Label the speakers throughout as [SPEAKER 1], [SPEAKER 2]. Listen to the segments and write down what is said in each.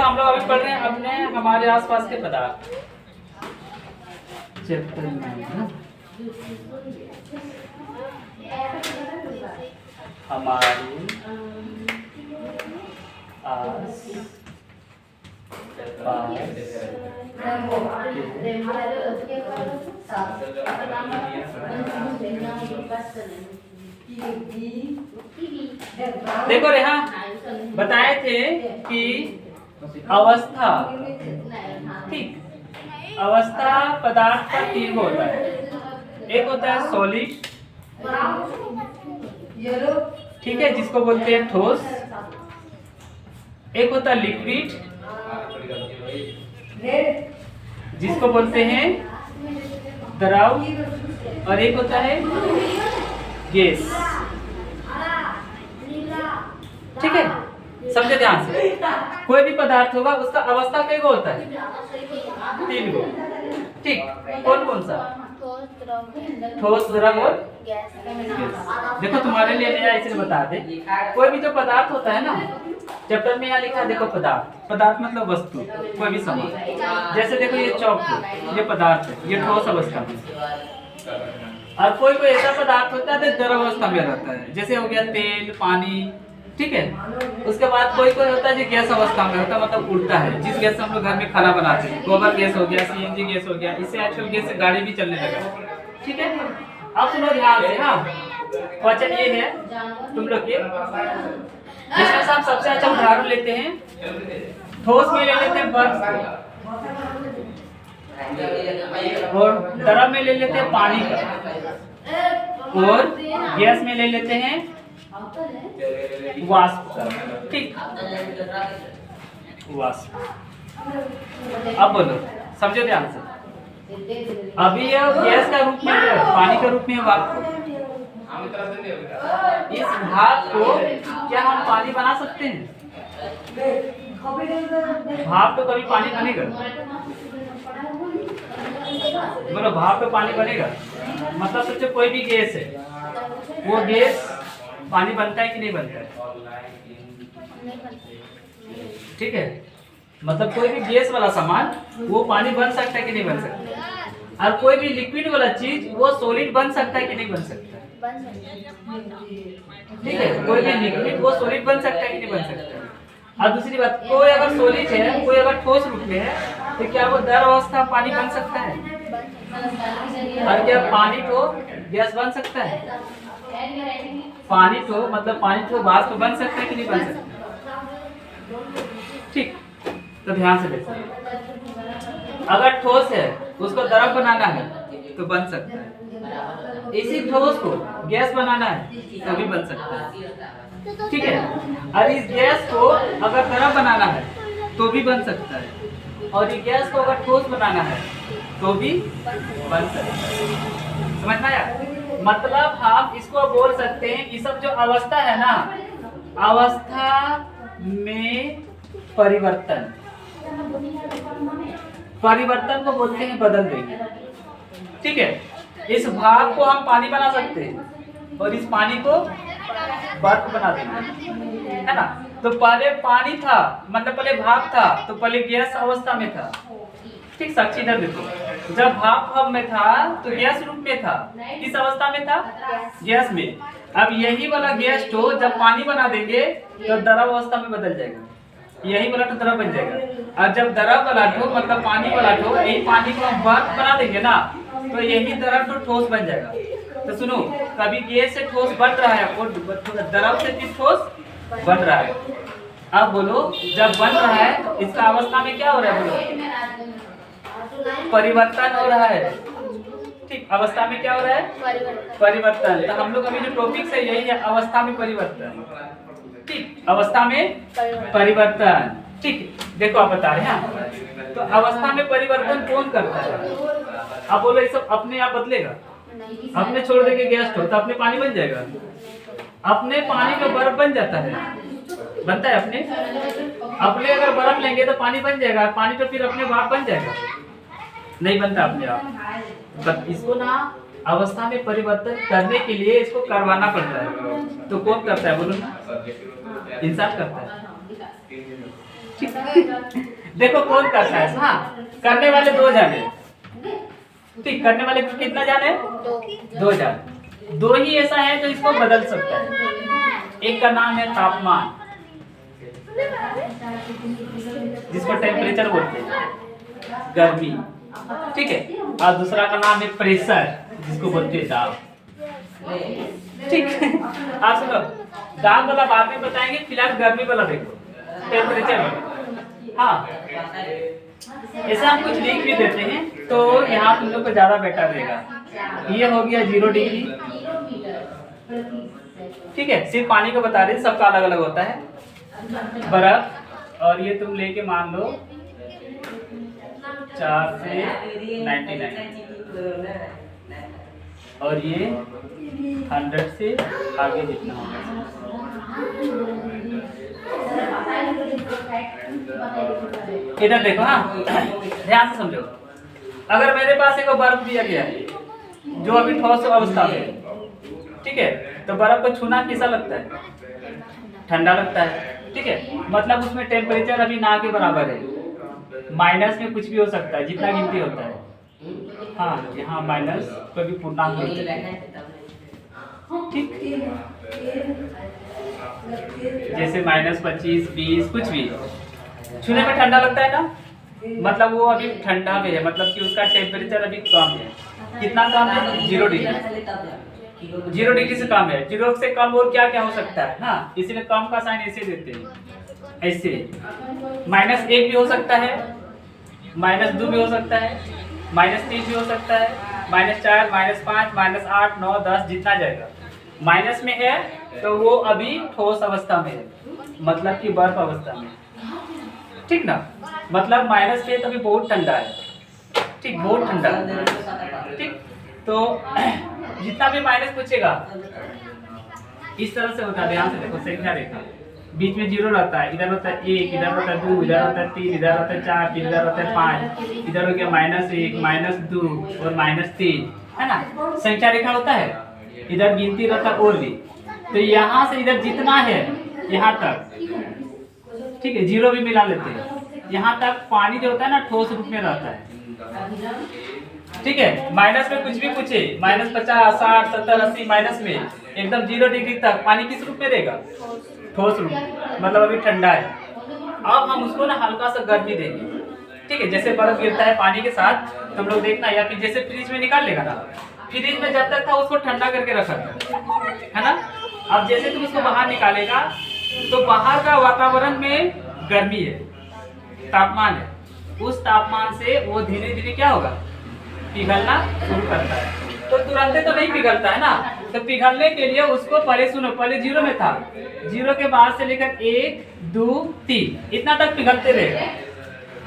[SPEAKER 1] हम लोग अभी पढ़ रहे हैं अपने हमारे आसपास के पदार्थ। चैप्टर 9 हमारे आस देखो रेहा बताए थे कि अवस्था, ठीक, अवस्था पदार्थ का तीन होता है। एक होता है सॉलिड, ठीक है, जिसको बोलते हैं ठोस। एक होता है लिक्विड, जिसको बोलते हैं द्रव, और एक होता है गैस। ठीक है, समझे ध्यान से। कोई भी पदार्थ होगा उसका अवस्था कई गो होता है? 3 गो। ठीक, कौन कौन सा? ठोस, द्रव और गैस। देखो तुम्हारे लिए नया इसलिए बता दे, कोई भी जो पदार्थ होता है ना, चैप्टर में यहाँ लिखा है, देखो पदार्थ, पदार्थ मतलब वस्तु, कोई भी सामान। जैसे देखो ये चौक है, ये पदार्थ है, ये ठोस अवस्था में। और कोई कोई ऐसा पदार्थ होता है द्रव अवस्था में रहता है, जैसे हो गया तेल, पानी, ठीक है। उसके बाद कोई कोई होता है जो गैस अवस्था में होता है, मतलब उड़ता है, जिस गैस से हम लोग घर में खाना बनाते हैं। गोबर गैस हो गया, सीएनजी गैस हो गया, इससे आजकल गैस से गाड़ी भी चलने लगा। ठीक है, अब सुनो ध्यान से। हाँ, क्वेश्चन ये है तुम लोग के, इसमें से हम सबसे अच्छा उदाहरण लेते हैं, ठोस में ले लेते हैं बर्फ को, और द्रव में ले लेते हैं पानी का, और गैस में ले लेते हैं वाष्प का। ठीक, वाष्प। अब बोलो, समझो ध्यान से। अभी यह गैस का रूप में है, पानी का रूप में है वाष्प। इस भाप को क्या हम पानी बना सकते हैं? भाप तो कभी पानी बनेगा? बोलो, भाप तो पानी बनेगा? मतलब सोचो कोई भी गैस है, वो गैस पानी बनता है कि नहीं बनता है? ठीक है, मतलब कोई भी गैस वाला सामान वो पानी बन सकता है कि नहीं बन सकता? और कोई भी लिक्विड वाला चीज वो सॉलिड बन सकता है कि नहीं बन सकता? ठीक है, कोई भी लिक्विड वो सॉलिड बन सकता है कि नहीं बन सकता? और दूसरी बात, कोई अगर सॉलिड है, कोई अगर ठोस रूप में है, तो क्या वो द्रव अवस्था पानी बन सकता है? और क्या पानी तो गैस बन सकता है? पानी तो मतलब पानी तो वाष्प तो बन सकता है कि नहीं बन सकता? ठीक, तो ध्यान से देखो। अगर ठोस है उसको द्रव बनाना है तो बन सकता है, इसी ठोस को गैस बनाना है तो भी बन सकता है। ठीक है, और इस गैस को अगर द्रव बनाना है तो भी बन सकता है, और इस गैस को अगर ठोस बनाना है तो भी बन सकता है। समझ में आया? मतलब हम इसको बोल सकते हैं, ये सब जो अवस्था है ना, अवस्था में परिवर्तन, परिवर्तन को बोलते हैं बदल देंगे। ठीक है, इस भाप को हम पानी बना सकते हैं और इस पानी को बर्फ बना देंगे, है ना। तो पहले पानी था, मतलब पहले भाप था, तो पहले गैस अवस्था में था। ठीक, साक्षी इधर देखो, जब भाप में था तो गैस रूप में था, किस अवस्था में था? गैस में। अब यही वाला गैस को जब पानी बना देंगे तो द्रव अवस्था में बदल जाएगा, यही वाला तो द्रव बन जाएगा। और जब द्रव वाला ठो मतलब पानी वाला ठो, यही पानी को हम बर्फ बना देंगे ना, तो यही द्रव तो ठोस बन जाएगा। तो सुनो, कभी गैस से ठोस बन रहा है और द्रव से भी ठोस बन रहा है। अब बोलो, जब बन रहा है इसका अवस्था में क्या हो रहा है? बोलो, परिवर्तन हो रहा है। ठीक, अवस्था में क्या हो रहा है? परिवर्तन। तो हम लोग अभी जो टॉपिक है यही है, अवस्था में परिवर्तन। ठीक, अवस्था में परिवर्तन। ठीक, देखो आप बता रहे हैं, तो अवस्था में परिवर्तन कौन करता है? अब बोलो, ये सब अपने आप बदलेगा? अपने छोड़ देंगे गैस तो अपने पानी बन जाएगा? अपने पानी में बर्फ बन जाता है, बनता है अपने अगर बर्फ लेंगे तो पानी बन जाएगा, पानी तो फिर अपने भाप बन जाएगा, नहीं बनता अपने आप। इसको ना अवस्था में परिवर्तन करने के लिए इसको करवाना पड़ता है। तो कौन करता है? बोलो ना, इंसान करता है। देखो कौन करता है। हाँ, करने वाले 2 जाने, ठीक, करने वाले कितना जाने? 2 जाने। 2 ही ऐसा है जो इसको बदल सकता है। एक का नाम है तापमान, जिसको टेम्परेचर बोलते हैं, गर्मी, ठीक है। और दूसरा का नाम है प्रेशर, जिसको बोलते हैं दाब, ठीक है। आप सुनो, दाब वाला बाद में बताएंगे, फिलहाल गर्मी वाला देखो, टेम्परेचर वाला। हाँ, ऐसा हम कुछ लिख भी देते हैं तो यहाँ तुम लोग को ज्यादा बेटर रहेगा। ये हो गया 0 डिग्री, ठीक है। सिर्फ पानी को बता रहे, सबका अलग अलग होता है। बर्फ, और ये तुम लेके मान लो 4 से 99, और ये 100 से आगे जितना होगा। इधर देखो, हाँ, ध्यान से समझो। अगर मेरे पास एक बर्फ दिया गया है जो अभी ठोस अवस्था में है, ठीक है, तो बर्फ को छूना कैसा लगता है? ठंडा लगता है, ठीक है। मतलब उसमें टेम्परेचर अभी ना के बराबर है, माइनस में कुछ भी हो सकता है, जितना गिनती होता है। हाँ, यहाँ माइनस कभी पूर्णांक होता है, ठीक, जैसे -25, 20, कुछ भी छूने में ठंडा लगता है ना, मतलब वो अभी ठंडा में है, मतलब कि उसका टेम्परेचर अभी कम है। कितना कम है? 0 डिग्री। 0 डिग्री से कम है। 0 से कम और क्या क्या हो सकता है? हाँ, इसलिए कम का साइन ऐसे देते हैं, ऐसे। -1 भी हो सकता है, -2 भी हो सकता है, -3 भी हो सकता है, -4, -5, -8, 9, 10 जितना जाएगा। माइनस में है तो वो अभी ठोस अवस्था में है, मतलब कि बर्फ अवस्था में, ठीक ना। मतलब माइनस पे तभी बहुत ठंडा है, ठीक, बहुत ठंडा, ठीक। तो जितना भी माइनस पूछेगा इस तरह से होता है, ध्यान से देखो, संख्या रेखा, बीच में 0 रहता है, इधर होता है 1, इधर होता है 2, इधर होता है 3, इधर होता है 4, फिर इधर होता है 5, इधर हो गया -1, -2 और -3, है ना। संख्या रेखा होता है, इधर गिनती रहता है और भी। तो यहाँ से इधर जितना है यहाँ तक, ठीक है, 0 भी मिला लेते हैं, यहाँ तक पानी जो होता है ना ठोस रूप में रहता है, ठीक है। माइनस में कुछ भी पूछे, -50, 60, 70, 80, माइनस में एकदम 0 डिग्री तक पानी किस रूप में रहेगा? ठोस रूप, मतलब अभी ठंडा है। अब हम उसको ना हल्का सा गर्मी देंगे, ठीक है। जैसे बर्फ गिरता है पानी के साथ, तुम लोग देखना, या फिर जैसे फ्रिज में निकाल लेगा ना, फ्रिज में जब तक था उसको ठंडा करके रखा है ना। अब जैसे तुम उसको बाहर निकालेगा तो बाहर का वातावरण में गर्मी है, तापमान है, उस तापमान से वो धीरे धीरे क्या होगा? पिघलना शुरू करता है। तो तुरंत तो नहीं पिघलता है ना, तो पिघलने के लिए उसको पहले सुनो, पहले 0 में था, 0 के बाद से लेकर 1, 2, 3 इतना तक पिघलते रहेगा।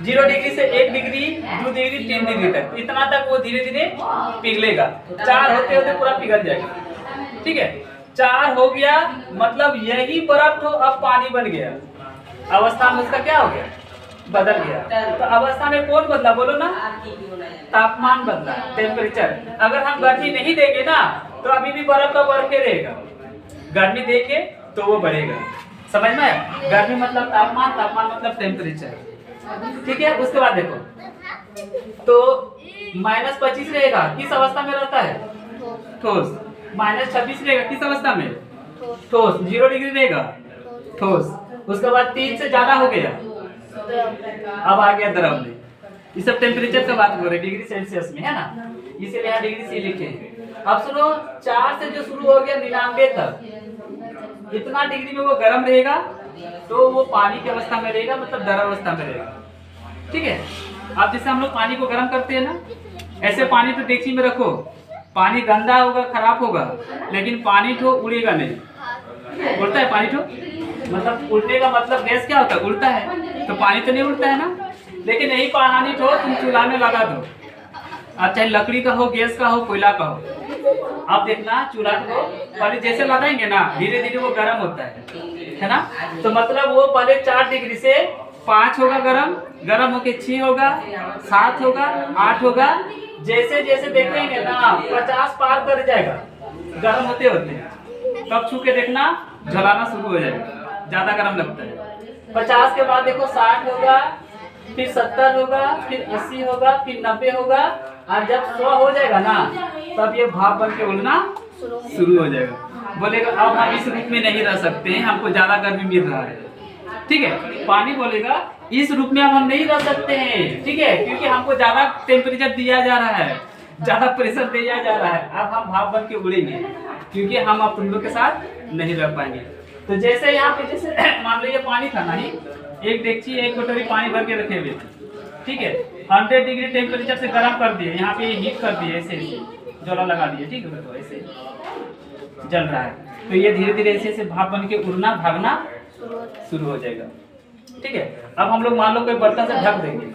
[SPEAKER 1] 0 डिग्री से 1 डिग्री, 2 डिग्री, 3 डिग्री तक, इतना तक वो धीरे धीरे पिघलेगा। 4 होते होते पूरा पिघल जाएगा, ठीक है। 4 हो गया, मतलब यही बर्फ तो अब पानी बन गया, अवस्था में उसका क्या हो गया? बदल गया। तो अवस्था में कौन बदला? बोलो ना, तापमान बदला, टेम्परेचर। अगर हम गर्मी नहीं देंगे ना तो अभी भी बर्फ का बर्फ ही रहेगा, गर्मी देंगे तो वो बढ़ेगा। समझ में आया? गर्मी मतलब तापमान, तापमान मतलब टेम्परेचर, ठीक है। उसके बाद देखो, तो -25 रहेगा, किस अवस्था में रहता है? ठोस। -26 रहेगा, किस अवस्था में? ठोस। 0 डिग्री रहेगा, ठोस। उसके बाद 3 से ज्यादा हो गया, अब आ गया द्रव में। ये सब टेम्परेचर का बात हो रही है, डिग्री सेल्सियस में, है ना, इसीलिए यहाँ डिग्री सी लिखे हैं। अब सुनो, 4 से जो शुरू हो गया 99 तक, इतना डिग्री में वो गर्म रहेगा, तो वो पानी की अवस्था में रहेगा, मतलब द्रव अवस्था में रहेगा, ठीक है। अब जैसे हम लोग पानी को गर्म करते हैं ना, ऐसे पानी तो डेक्ची में रखो, पानी गंदा होगा, खराब होगा, लेकिन पानी तो उड़ेगा नहीं। उड़ता है पानी तो, मतलब उड़ने का मतलब गैस क्या होता है? उड़ता है, तो पानी तो नहीं उड़ता है ना। लेकिन यही पानी तो तुम चूल्हा में लगा दो, अब चाहे लकड़ी का हो, गैस का हो, कोयला का हो, अब देखना चूल्हा को पहले जैसे लगाएंगे ना, धीरे धीरे वो गर्म होता है ना। तो मतलब वो पहले 4 डिग्री से 5 होगा गर्म, गर्म होके 6 होगा, 7 होगा, 8 होगा, जैसे जैसे देखेंगे ना 50 पार कर जाएगा गर्म होते होते। तब छू के देखना, जलाना शुरू हो जाएगा, ज्यादा गर्म लगता है, 50 के बाद देखो 60 होगा, फिर 70 होगा, फिर 80 होगा, फिर 90 होगा, और जब 100 हो जाएगा ना तब ये भाप बन के उड़ना शुरू हो जाएगा। बोलेगा अब हम इस रूप में नहीं रह सकते हैं, हमको ज्यादा गर्मी मिल रहा है। ठीक है, पानी बोलेगा इस रूप में अब हम नहीं रह सकते हैं, ठीक है, क्योंकि हमको ज्यादा टेम्परेचर दिया जा रहा है, ज्यादा प्रेशर दिया जा रहा है, अब हम भाप बन के उड़ेंगे, क्योंकि हम अब तुम लोग के साथ नहीं रह पाएंगे। तो जैसे यहाँ पे जैसे मान लो ये पानी था ना, ही एक डेगची एक कटोरी पानी भर के रखे हुए थे, ठीक है, 100 डिग्री टेम्परेचर से गर्म कर दिए, यहाँ पे हीट कर दिए, ऐसे ज्वाला लगा दिए, ठीक है, तो ऐसे जल रहा है, तो ये धीरे धीरे ऐसे ऐसे भाप बन के उड़ना भागना शुरू हो जाएगा। ठीक है, अब हम लोग मान लो कोई बर्तन से ढक देंगे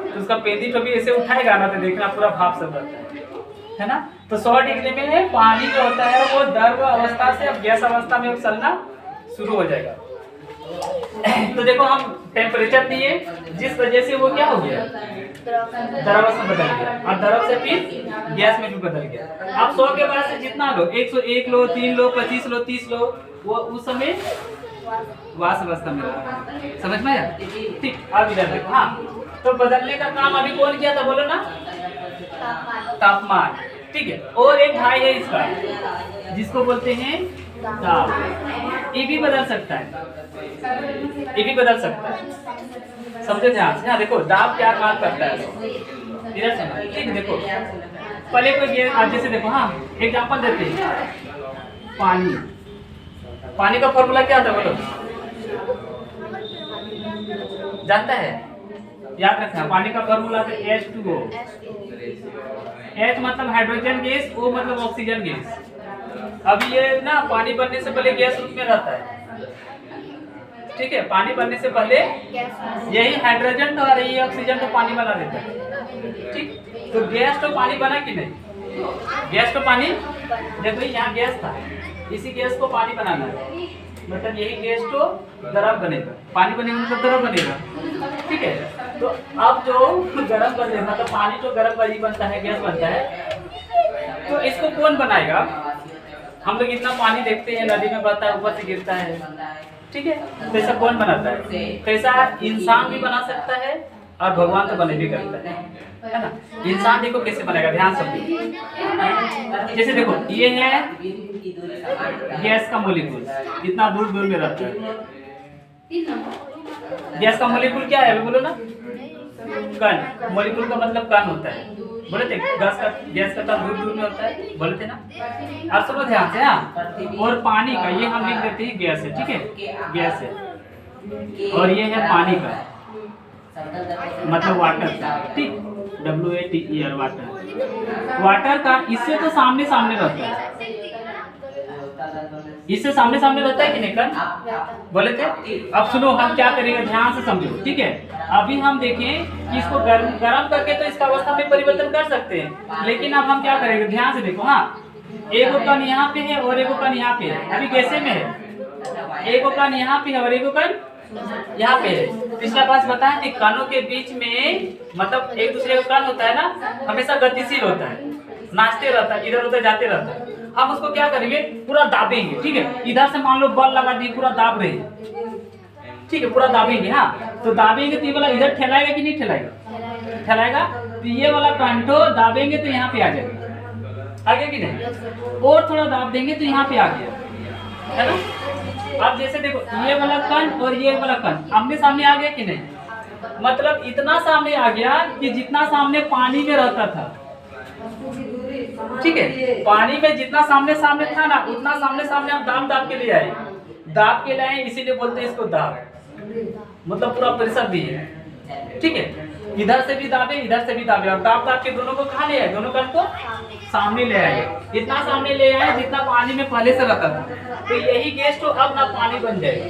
[SPEAKER 1] तो उसका पेंदी कभी ऐसे उठाएगा ना, तो देखना पूरा भाप सब रहता है ना। तो 100 डिग्री में पानी जो होता है वो द्रव अवस्था से अब गैस अवस्था में उछलना शुरू हो जाएगा। तो देखो हम टेम्परेचर दिए, जिस वजह से वो क्या हो गया, द्रव में बदल गया, और द्रव से फिर गैस में भी बदल गया। अब 100 के बाद से जितना लो, 101 लो, 3 लो, 25 लो, 30 लो, वो उस समय वाष्प अवस्था में रहा। समझ में आया? ठीक, अब इधर देखो। हाँ, तो बदलने का काम अभी कौन किया था, बोलो ना, तापमान। ठीक है, और एक भाई है इसका जिसको बोलते हैं दाब, ये भी बदल सकता है, ये भी बदल सकता है, समझो ध्यान से। हाँ देखो दाब क्या काम करता है, इधर से ठीक है। देखो पहले कोई जैसे देखो, हाँ एग्जांपल देते हैं, पानी, पानी का फॉर्मूला क्या था बोलो, जानता है, याद रखना, पानी का फॉर्मूला है H2O। H मतलब हाइड्रोजन गैस, O मतलब ऑक्सीजन गैस। अब ये ना पानी बनने से पहले गैस रूप में रहता है, ठीक है, पानी बनने से पहले यही हाइड्रोजन तो और यही ऑक्सीजन तो पानी बना देता है। ठीक, तो गैस तो पानी बना कि नहीं, गैस तो पानी, देखो यहाँ गैस था, इसी गैस को पानी बनाना है, मतलब यही गैस तो द्रव बनेगा, पानी बनेगा मतलब द्रव बनेगा। ठीक है, तो अब जो गर्म बनेगा, मतलब पानी जो गर्म वही बनता है, गैस बनता है, तो इसको कौन बनाएगा। हम लोग इतना पानी देखते हैं, नदी में बहता है, ऊपर से गिरता है, ठीक है, तो ऐसा कौन बनाता है, कैसा इंसान भी बना सकता है और भगवान तो बने भी करता है ना। इंसान देखो कैसे बनेगा, ध्यान समझो। जैसे देखो ये है गैस का मॉलिक्यूल, इतना दूर दूर में रहता है, गैस का मॉलिक्यूल क्या है बोलो ना, कण। मॉलिक्यूल का मतलब कण होता है, बोले थे गैस का कण दूर दूर में होता है, बोले थे ना। अब सुनो ध्यान से। हाँ, और पानी का ये हम लिख देते हैं गैस है, ठीक है, गैस है, और ये है पानी का मतलब वाटर का, ठीक, WATER वाटर। वाटर का इससे तो सामने सामने रहता है, इससे सामने सामने रहता है कि नहीं कण, बोले थे। अब सुनो हम क्या करेंगे, ध्यान से समझो, ठीक है। अभी हम देखें कि इसको गर्म करके तो इसका अवस्था में परिवर्तन कर सकते हैं, लेकिन अब हम क्या करेंगे, ध्यान से देखो। हाँ, एक कण यहाँ पे है और एक कण यहाँ पे है, अभी कैसे में है, एक कण यहाँ पे है और एक कण यहाँ पे है। पिछला क्लास बताया कि कणों के बीच में मतलब एक दूसरे का कण होता है ना, हमेशा गतिशील होता है, नाचते रहता है, इधर उधर जाते रहता है। हम उसको क्या करेंगे, पूरा दाबेंगे, ठीक है, इधर से मान लो बल लगा दिए, पूरा दाब रहे हैं, ठीक है, पूरा दाबेंगे। हाँ, तो दाबेंगे तो ये वाला इधर ठेलाएगा कि नहीं ठेलाएगा, ठेलाएगा, तो ये वाला कंठो दाबेंगे तो यहाँ पे आ जाएगा, आगे कि नहीं, और थोड़ा दाब देंगे तो यहाँ पे आ गया, है ना। अब जैसे देखो ये वाला कण और ये वाला कण आमने सामने आ गया कि नहीं, मतलब इतना सामने आ गया कि जितना सामने पानी में रहता था, ठीक है, पानी में जितना सामने सामने था ना, उतना सामने सामने हम दाब के ले आए, दाब के लाए, इसीलिए बोलते हैं इसको दाब, मतलब पूरा प्रेशर दिए, ठीक है, इधर से भी दाबे इधर से भी दाबे, और दाब के दोनों को कहाँ ले आए, दोनों कण को सामने ले आए, इतना सामने ले आए जितना पानी में पहले से रहता था। तो यही गैस तो अब ना पानी बन जाएगा,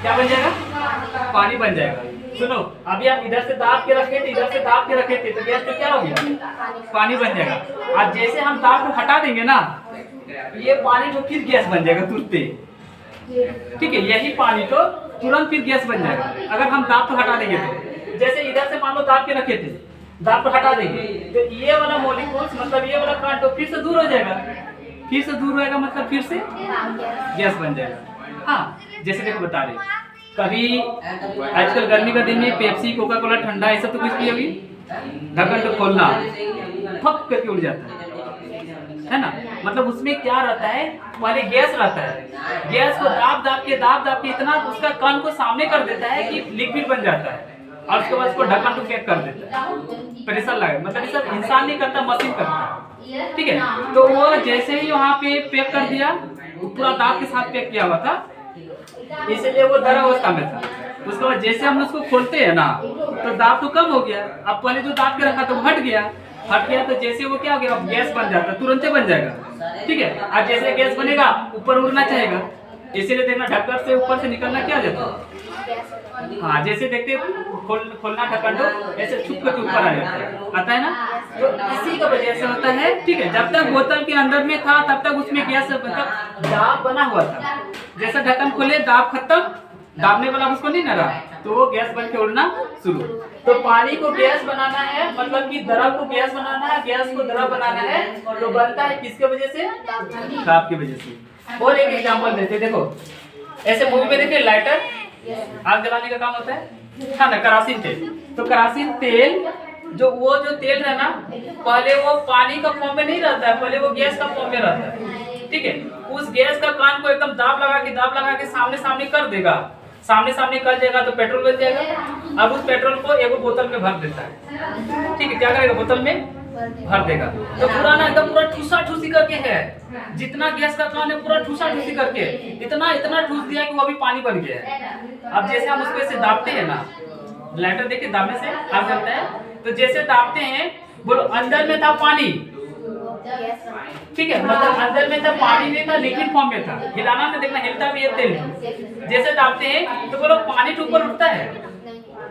[SPEAKER 1] क्या बन जाएगा, पानी बन जाएगा। सुनो अभी आप इधर से दाब के रखे थे, इधर से दाब के रखे थे, तो गैस तो क्या हो गया, पानी बन जाएगा। आज जैसे हम दाब को हटा देंगे ना, ये पानी तो फिर गैस बन जाएगा तुरंत, ठीक है, यही पानी तो तुरंत फिर गैस बन जाएगा अगर हम दाब को हटा देंगे तो। जैसे इधर से मान लो दाब के रखे थे, दाब को हटा देंगे तो ये वाला मॉलिक्यूल्स मतलब ये वाला कण तो फिर से दूर हो जाएगा, फिर से दूर होएगा मतलब फिर से गैस बन जाएगा। हाँ, जैसे देखो बता रहे कभी आजकल गर्मी का दिन में पेप्सी कोका कोला ठंडा ये सब तो कुछ पी होगी, ढक्कन तो खोलना फक करके उड़ जाता है ना। मतलब उसमें क्या रहता है, पहले गैस रहता है, गैस को दाब दाब के इतना उसका कण को सामने कर देता है कि लिक्विड बन जाता है, और उसके बाद उसको ढक्कन को पैक कर देता है, प्रेशर लगा। मतलब ये सब इंसान नहीं करता, मशीन करता है, ठीक है। तो वो जैसे ही वहाँ पे पैक कर दिया, पूरा दाब के साथ पैक किया हुआ था, इसलिए वो दर अवस्था में था। उसके बाद जैसे हम उसको खोलते हैं ना, तो दाब तो कम हो गया। अब पहले जो दाब के रखा तो हट गया, तो जैसे वो क्या हो गया, अब गैस बन जाता, तुरंत ही बन जाएगा, ठीक है। आज जैसे गैस बनेगा ऊपर उड़ना चाहेगा, इसीलिए देखना ढक्कन से ऊपर से निकलना क्या जाता है। हाँ, जैसे देखते खोलना ढक्कन तो ऐसे छुप करके ऊपर आ आता है ना। तो इसी का वजह से होता है, ठीक है। जब तक बोतल के अंदर में था तब तक उसमें गैस मतलब दाब बना हुआ था। जैसे ढक्कन खोले दाब खत्म, दाबने वाला उसको नहीं ना रहा, तो वो गैस बन के उड़ना शुरू। तो पानी को गैस बनाना है, मतलब कि द्रव को गैस बनाना है, गैस को द्रव बनाना है, तो बनता है किसके वजह से, दाब की वजह से। और एक एग्जांपल देते, देखो ऐसे मूवी में देखिए लाइटर आग जलाने का काम होता है, हाँ ना, करासीन तेल। तो करासीन तेल वो जो तेल है ना, पहले वो पानी का फॉर्म में नहीं रहता है, पहले वो गैस का फॉर्म में रहता है, ठीक है। उस गैस का कान को एकदम दाब लगा के सामने कर देगा, सामने कर देगा तो पेट्रोल बन जाएगा। अब उस पेट्रोल को एक बोतल में भर देता है, ठीक है। क्या करेगा, बोतल में भर देगा। तो पूरा ना एकदम पूरा ठूसा ठूसी करके है, जितना गैस का कान है पूरा ठूसा ठूसी करके इतना ठूस दिया कि वो अभी पानी बन गया है। अब जैसे हम उसको ऐसे दाबते हैं ना, लाइटर देखिए दाबने से आग जलता है, तो जैसे दाबते हैं, बोलो अंदर में था पानी, ठीक है, मतलब अंदर में था पानी नहीं था, लिक्विड फॉर्म में था। हिलाना में देखना, हिलता भी है तेल। जैसे दाबते हैं तो बोलो पानी तो ऊपर उठता है,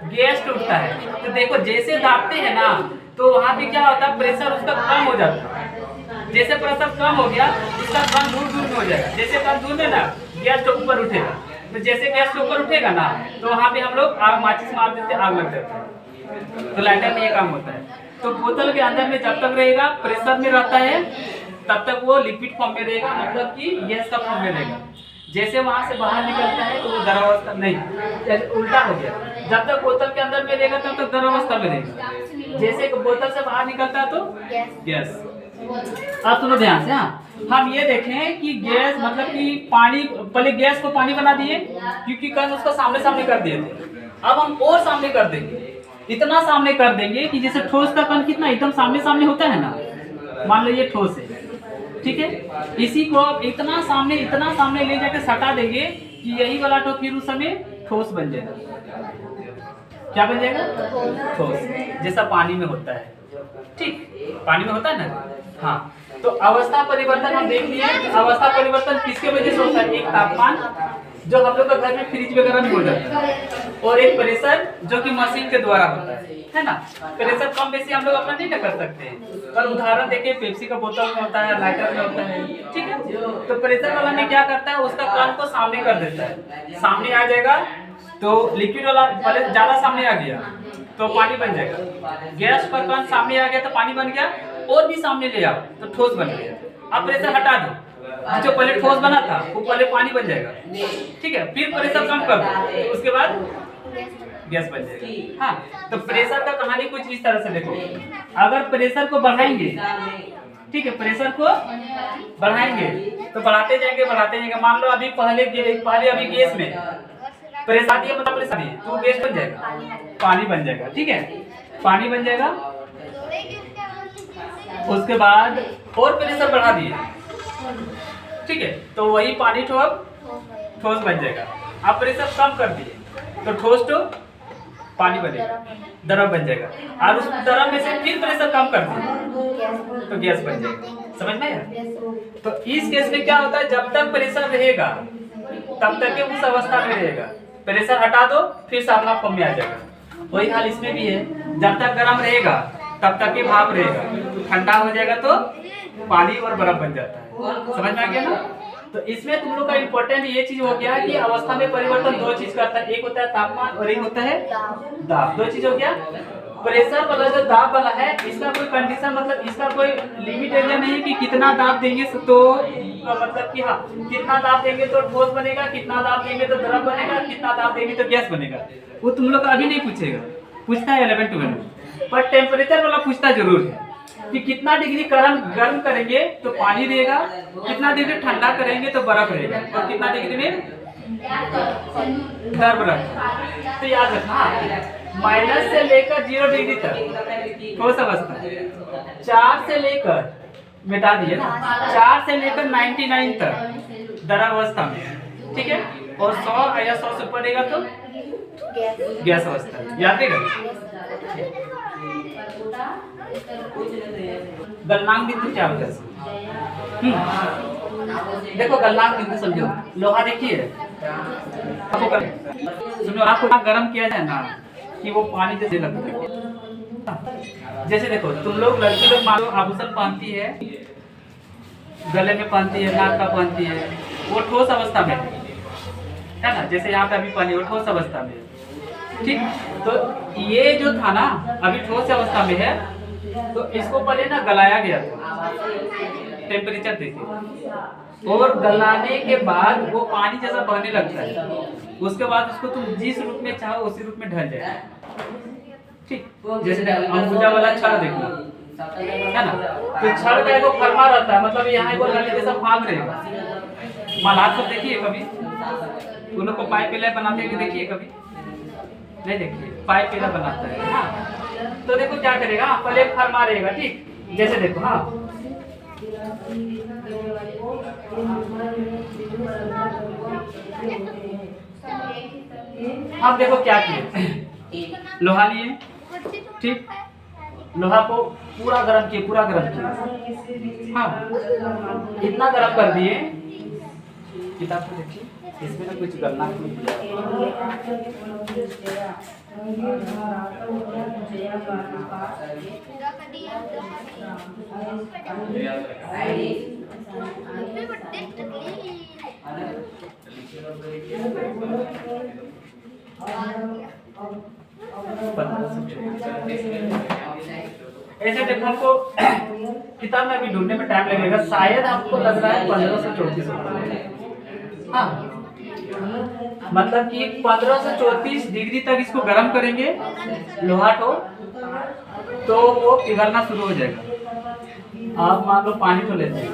[SPEAKER 1] गैस उठता है। तो देखो जैसे दाबते हैं ना, तो वहाँ पे क्या होता है, प्रेशर उसका कम हो जाता है। जैसे प्रेशर कम हो गया, उसका कण दूर में हो जाएगा। जैसे कण दूर में ना, गैस तो ऊपर उठेगा। तो जैसे गैस के ऊपर उठेगा ना, तो वहाँ पे हम लोग आग माचिस मार देते, आग लग जाता है। तो लाइटर में ये काम होता है। तो बोतल के अंदर में जब तक रहेगा, प्रेशर में रहता है, तब तक वो लिक्विड फॉर्म में रहेगा, मतलब कि गैस का फॉर्म में रहेगा। जैसे वहां से बाहर निकलता है तो वो द्रवावस्था नहीं, उल्टा हो गया। जब तक बोतल के अंदर में रहेगा तब तक द्रवावस्था में रहेगा, जैसे बोतल से बाहर निकलता है तो गैस। अब सुनो ध्यान से, हाँ, हम ये देखें कि गैस मतलब कि पानी, पहले गैस को पानी बना दिए क्योंकि कण उसको सामने कर दिए थे। अब हम और सामने कर देंगे, इतना सामने कर देंगे कि जैसे ठोस का कण कितना एकदम सामने होता है ना, मान लो ये ठोस है, ठीक है। इसी को आप इतना सामने ले जाके सटा देंगे कि यही वाला तो फिर उस समय ठोस बन जाएगा। क्या बन जाएगा, ठोस, जैसा पानी में होता है, ठीक, पानी में होता है ना। हाँ, तो अवस्था परिवर्तन हम देख लिए। अवस्था परिवर्तन किसके वजह से होता है, एक तापमान जो हम लोग का घर में फ्रिज वगैरह में हो जाता है, और एक प्रेशर जो कि मशीन के द्वारा होता है ना। प्रेशर कम बेसी हम लोग अपना नहीं कर सकते हैं, पर उदाहरण देखिए पेप्सी का बोतल में होता है, लाइटर में होता है, ठीक है। तो प्रेशर वाला में क्या करता है, उसका कान को सामने कर देता है, सामने आ जाएगा तो लिक्विड वाला पहले ज्यादा सामने आ गया तो पानी बन जाएगा। गैस पर कान सामने आ गया तो पानी बन गया, और भी सामने ले आओ तो ठोस बन गया। अब प्रेशर हटा दो, जो पहले ठोस बना था वो पहले पानी बन जाएगा, ठीक है। फिर प्रेशर कम कर दो, उसके बाद गैस बन जाएगा। हाँ, तो प्रेशर का कहानी कुछ इस तरह से देखो। अगर प्रेशर को बढ़ाएंगे, ठीक है, प्रेशर को बढ़ाएंगे तो बढ़ाते जाएंगे। मान लो अभी पहले अभी गैस में प्रेशर दिया, मतलब प्रेशर दिए तो गैस बन जाएगा, पानी बन जाएगा, ठीक है, पानी बन जाएगा। उसके बाद और प्रेशर बढ़ा दिए, ठीक है, तो वही पानी तो अब ठोस बन जाएगा। अब प्रेशर कम कर दिए तो ठोस तो पानी बनेगा, द्रव बन जाएगा, और उस द्रव में से फिर प्रेशर कम कर दिए तो गैस बन जाएगा। समझ में आया? तो इस केस में क्या होता है, जब तक प्रेशर रहेगा तब तक के उस अवस्था में रहेगा, प्रेशर हटा दो फिर सामना फॉर्म में आ जाएगा। वही हाल इसमें भी है, जब तक गर्म रहेगा तब तक के भाप रहेगा, ठंडा हो जाएगा तो पानी और बर्फ बन जाता है। समझ में आ गया ना? तो इसमें तुम लोग का इम्पोर्टेंट ये चीज हो गया कि अवस्था में परिवर्तन दो चीज करता है, एक होता है तापमान और एक होता है दाब। दो चीज हो गया, प्रेशर वाला जो दाब वाला है इसका कोई कंडीशन मतलब इसका कोई लिमिट एरिया नहीं है कि कितना दाब देंगे तो मतलब कि हाँ कितना दाब देंगे तो ठोस बनेगा, कितना दाब देंगे तो द्रव बनेगा, कितना दाब देंगे तो गैस बनेगा। वो तुम लोग अभी नहीं पूछेगा, पूछता है 11 12 में, पर टेम्परेचर वाला पूछता जरूर है कि कितना डिग्री गर्म करेंगे तो पानी रहेगा, कितना डिग्री ठंडा करेंगे तो बर्फ रहेगा, और कितना डिग्री में द्रव रहेगा। तो याद रखना माइनस से लेकर 0 डिग्री तक ठोस अवस्था, 4 से लेकर मिटा दिए ना, 4 से लेकर 99 तक द्रव अवस्था में, ठीक है, और 100 या 100 से ऊपर रहेगा तो गैस अवस्था। याद रहेगा। गलनांक बिंदु क्या होता है? देखो गलनांक बिंदु समझो, लोहा देखिए सुनो, आपको गर्म किया जाए ना कि वो पानी जैसे लगता है। जैसे देखो तुम लोग लड़की लोग मान लो आभूषण पहनती है, गले में पहनती है, नाक का पहनती है, वो ठोस अवस्था में है ना, जैसे यहाँ पे अभी पहनी वो ठोस अवस्था में, ठीक। तो ये जो था ना अभी ठोस अवस्था में है, तो इसको पहले ना गलाया गया था टेम्परेचर देके, और गलाने के बाद वो पानी जैसा बहने लगता है, उसके बाद उसको तुम जिस रूप में चाहो उसी रूप में ढल जाए, ठीक। जैसे अंबुजा वाला छड़ देखना है ना, तो छड़ का एगो फरमा रहता है, मतलब यहाँ एगो नली जैसा भाग रहेगा। मल्हार को देखिए कभी, उन लोग को पाइप पिलर बनाते हुए देखिए कभी, नहीं देखिए पाइप पिलर बनाता है हाँ। तो देखो क्या करेगा, पहले फरमा रहेगा, ठीक। जैसे देखो हाँ अब देखो क्या किए, लोहा लिए, ठीक, लोहा को पूरा गर्म किए, पूरा गर्म किए हाँ, इतना गर्म कर दिए। किताब को देखिए, इसमें ना कुछ गलना ऐसे देखो हमको किताब में अभी ढूंढने में टाइम लगेगा, शायद आपको लग रहा है 1534 हाँ, मतलब कि 1534 डिग्री तक इसको गर्म करेंगे लोहा को, तो वो पिघलना शुरू हो जाएगा। आप मान लो पानी तो लेते हैं,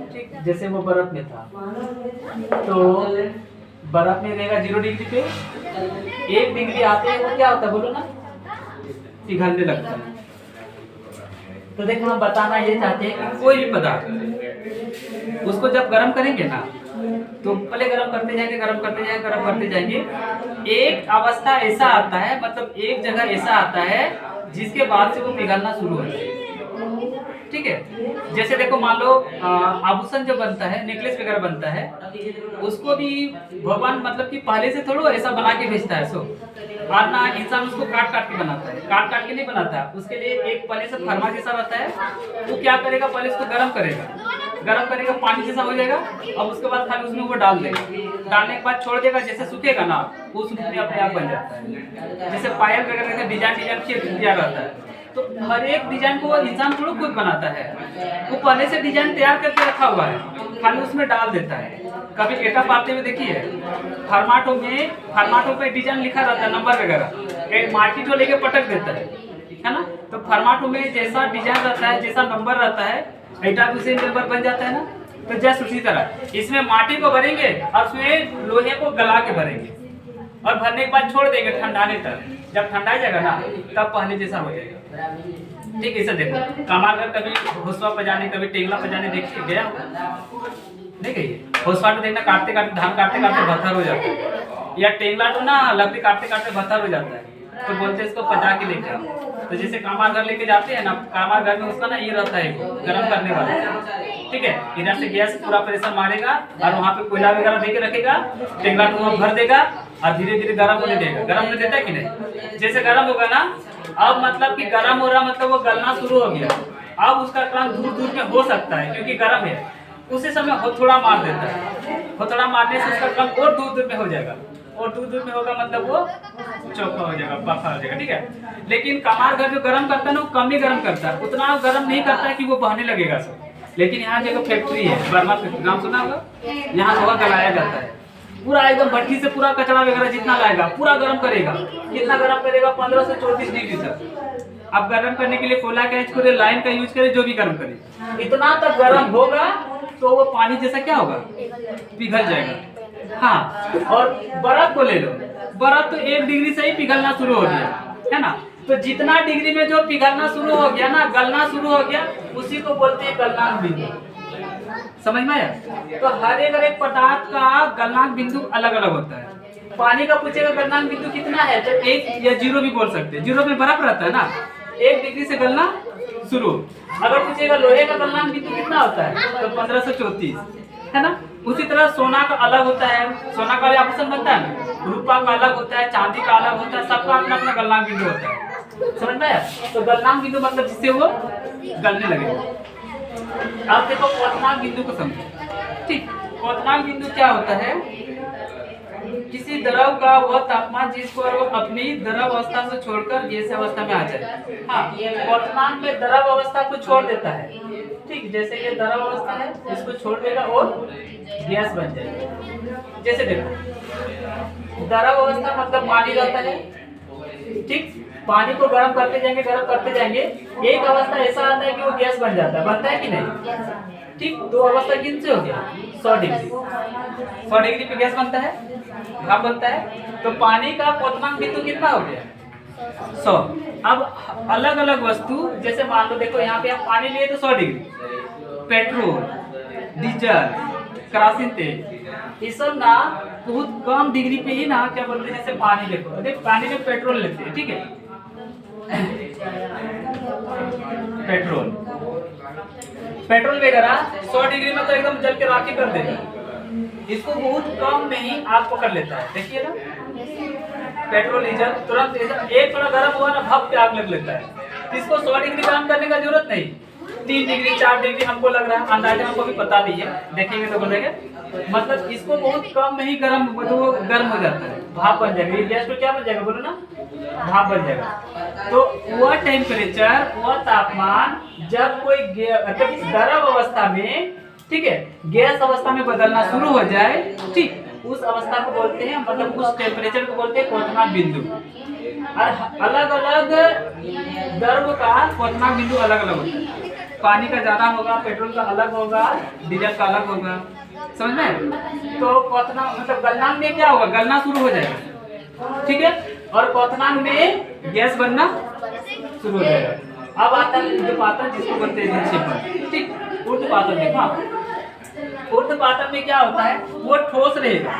[SPEAKER 1] ठीक, जैसे वो बर्फ में था, तो बर्फ में रहेगा 0 डिग्री पे, 1 डिग्री आते हैं वो क्या होता है बोलो ना, पिघलने लगता है। तो देखो हम बताना ये चाहते हैं कि कोई भी पदार्थ उसको जब गर्म करेंगे ना, तो पहले गर्म करते जाएंगे, गर्म करते जाएंगे, गर्म करते जाएंगे, एक अवस्था ऐसा आता है, मतलब एक जगह ऐसा आता है जिसके बाद से वो पिघलना शुरू हो जाए, ठीक है। जैसे देखो मान लो आभूषण जो बनता है, नेकलेस वगैरह बनता है, उसको भी भगवान मतलब कि पहले से थोड़ा ऐसा बना के भेजता है सो, और ना इंसान उसको काट काट के बनाता है, काट काट के नहीं बनाता, उसके लिए एक पहले से फरमा जैसा रहता है। वो क्या करेगा, पहले उसको गर्म करेगा, गर्म करेगा, पानी जैसा हो जाएगा, अब उसके बाद खाली उसमें वो डाल देगा, डालने के बाद छोड़ देगा, जैसे सूखेगा ना वो सूखने अपने आप बन जाता है। जैसे पायल वगैरह का डिजाइन किया रहता है, तो हर एक डिजाइन को वो इंसान थोड़ा खुद बनाता है, वो पहले से डिजाइन तैयार करके रखा हुआ है, खाली उसमें डाल देता है। कभी एटा पाते हुए देखिए, फरमाटो पे डिजाइन लिखा रहता है, नंबर वगैरह, एक माटी जो लेके पटक देता है ना, तो फरमाटो में जैसा डिजाइन रहता है, जैसा नंबर रहता है, एटा भी उसी नंबर बन जाता है ना। तो जैसे उसी तरह इसमें माटी को भरेंगे और उसमें लोहे को गला के भरेंगे, और भरने के बाद छोड़ देंगे ठंडाने तक, जब ठंडा जाएगा ना तब पहले जैसा हो जाएगा, ठीक। ऐसा देखो कामारगर कभी होसवा पजाने, कभी टेंगला पजाने देखिए, गया नहीं गई, होसवा तो देखना काटते काटते, धान काटते काटते भत्थर हो जाता है, या टेंगला तो ना लकड़ी काटते काटते भत्थर हो जाता है, तो बोलते हैं इसको पचा के लेके आओ। तो जैसे कामारगर लेके जाते हैं ना, कामारगर में उसका ना ये रहता है गर्म करने वाला, ठीक है, इधर से गैस पूरा प्रेशर मारेगा और वहाँ पे कोयला वगैरह देके रखेगा, टेंगला को वहाँ भर देगा और धीरे धीरे गर्म होने देगा। गर्म होने देता है कि नहीं, जैसे गर्म होगा ना, अब मतलब कि गर्म हो रहा मतलब वो गलना शुरू हो गया, अब उसका काम दूर दूर में हो सकता है क्योंकि गर्म है, उसी समय हथौड़ा मार देता है, हथौड़ा मारने से उसका काम और दूर दूर में हो जाएगा, और दूर दूर में होगा मतलब वो चोखा हो जाएगा, बफा हो जाएगा, ठीक है। लेकिन कमार घर जो गर्म करता है ना वो कम ही गर्म करता है, उतना गर्म नहीं करता है कि वो बहने लगेगा सब। लेकिन यहाँ जगह फैक्ट्री है, बर्मा फैक्ट्री, नाम सुना होगा, यहाँ लोहा गलाया जाता है पूरा एकदम भट्टी से, पूरा कचरा वगैरह जितना लाएगा पूरा गर्म करेगा। कितना गर्म करेगा? 15 से 34 डिग्री तक। अब गर्म करने के लिए कोयला का यूज करे, लाइन का यूज करे, जो भी गर्म करे, इतना तक गर्म होगा तो वो पानी जैसा क्या होगा, पिघल जाएगा। हाँ, और बर्फ को ले लो, बर्फ तो 1 डिग्री से ही पिघलना शुरू हो गया है ना। तो जितना डिग्री में जो पिघलना शुरू हो गया ना, गलना शुरू हो गया, उसी को बोलते हैं गलनांक बिंदु। समझ में आया? तो हर एक पदार्थ का गलनांक बिंदु अलग अलग होता है। पानी का पूछेगा गलनांक बिंदु कितना है, तो 1 या 0 भी बोल सकते हैं। 0 में बर्फ रहता है ना, 1 डिग्री से गलना शुरू। अगर पूछेगा लोहे का गलनांक बिंदु कितना होता है, तो 15 से 34 है ना। उसी तरह सोना का अलग होता है, सोना का भी आभूषण बनता है ना, रूपा का अलग होता है, चांदी का अलग होता है, सबका अपना अपना गलनांक बिंदु होता है। समझ में आया? तो गलनांक बिंदु मतलब जिससे वो गलने लगे। अब देखो क्वथनांक बिंदु को समझो, ठीक। क्वथनांक बिंदु क्या होता है? किसी द्रव का वह तापमान जिस पर वो अपनी द्रव अवस्था से छोड़कर गैस अवस्था में आ जाए। हाँ, क्वथनांक में द्रव अवस्था को छोड़ देता है, ठीक। जैसे ये द्रव अवस्था है, इसको छोड़ देगा और गैस बन जाएगा। जैसे देखो, द्रव अवस्था मतलब पानी रहता है, ठीक। पानी को गर्म करते जाएंगे, गर्म करते जाएंगे, एक अवस्था ऐसा आता है कि वो गैस बन जाता है, बनता है कि नहीं, ठीक। 2 अवस्था किन से हो गया? 100 डिग्री, 100 डिग्री पे गैस बनता है, भाप बनता है। तो पानी का क्वथनांक बिंदु कितना हो गया? 100। अब अलग अलग वस्तु, जैसे मान लो, देखो यहाँ पे हम पानी लिए तो 100 डिग्री, पेट्रोल, डीजल, केरोसिन तेल, ये सब ना बहुत कम डिग्री पे ही ना क्या बोलते हैं, जैसे पानी देखो, देख पानी में पेट्रोल लेते हैं, ठीक है, पेट्रोल वगैरह 100 डिग्री में तो एकदम जल के राखी कर देगा। इसको बहुत कम में ही आग पकड़ लेता है, देखिए ना, पेट्रोल डीजल तुरंत एक थोड़ा गर्म हुआ ना, भप पे आग लग लेता है। इसको 100 डिग्री गर्म करने का जरूरत नहीं, 3 डिग्री 4 डिग्री हमको लग रहा है, अंदाजा हमको भी पता नहीं है, देखेंगे तो बोलेंगे। मतलब इसको बहुत कम में ही गर्म हो जाता है, भाप बन जाएगा। गैस तो क्या बन जाएगा, बोलो ना, भाप बन जाएगा। तो वह टेम्परेचर, वह तापमान जब कोई गर्म अवस्था में, ठीक है, गैस अवस्था में बदलना शुरू हो जाए, ठीक, उस अवस्था को बोलते हैं, मतलब उस टेम्परेचर को बोलते हैं क्वथनांक बिंदु। और अलग अलग द्रव का क्वथनांक बिंदु अलग अलग होता है। पानी का ज्यादा होगा, पेट्रोल का अलग होगा, डीजल का अलग होगा, समझ में? तो क्वथनांक मतलब गलनांक में क्या होगा, गलना शुरू हो जाएगा, ठीक है, और क्वथनांक में गैस बनना शुरू हो जाएगा। अब आता है ऊर्ध्वपातन, जिसको बोलते हैं निक्षेपण, ठीक। ऊर्ध्वपातन देखो, ऊर्ध्वपातन में क्या होता है, वो ठोस रहेगा,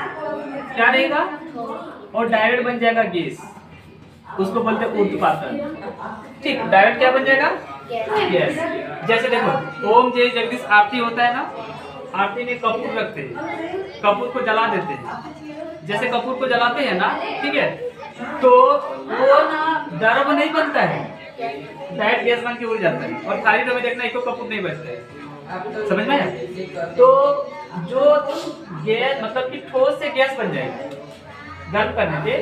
[SPEAKER 1] क्या रहेगा, और डायरेक्ट बन जाएगा गैस, उसको बोलते हैं ऊर्ध्वपातन, ठीक। डायरेक्ट क्या बन जाएगा, गैस। जैसे देखो, ओम जय जगदीश आरती होता है ना, आरती में कपूर रखते हैं, कपूर को जला देते हैं। जैसे कपूर को जलाते हैं ना, ठीक है, तो वो ना द्रव नहीं बनता है, डायरेक्ट गैस बन के उड़ जाता है। और खाली डब्बे में देखना, एक कपूर नहीं बचता है, समझ में आया? तो जो गैस मतलब कि ठोस से गैस बन जाएगा गर्म करने पे,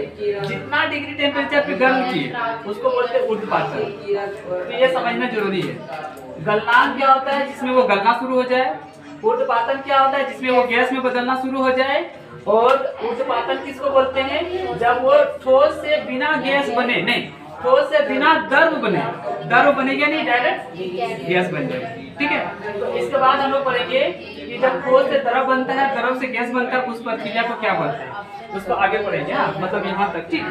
[SPEAKER 1] जितना डिग्री टेम्परेचर पे गर्म किए उसको बोलते हैं ऊर्ध्वपातन। तो ये समझना जरूरी है। गलनांक क्या होता है, जिसमें वो गलना शुरू हो जाए। ऊर्ध्वपातन क्या होता है, जिसमें वो गैस में बदलना शुरू हो जाए। और ऊर्ध्वपातन किसको बोलते हैं, जब वो ठोस से बिना गैस बने, नहीं, ठोस से बिना द्रव बने, द्रव बनेगा नहीं, डायरेक्ट गैस बन जाएगी, ठीक है। तो इसके बाद हम लोग पढ़ेंगे कि जब ठोस से द्रव बनता है, द्रव से गैस बनता है, उस प्रक्रिया को क्या बोलते हैं, उसको आगे पढ़ेंगे। हाँ, मतलब यहाँ तक, ठीक।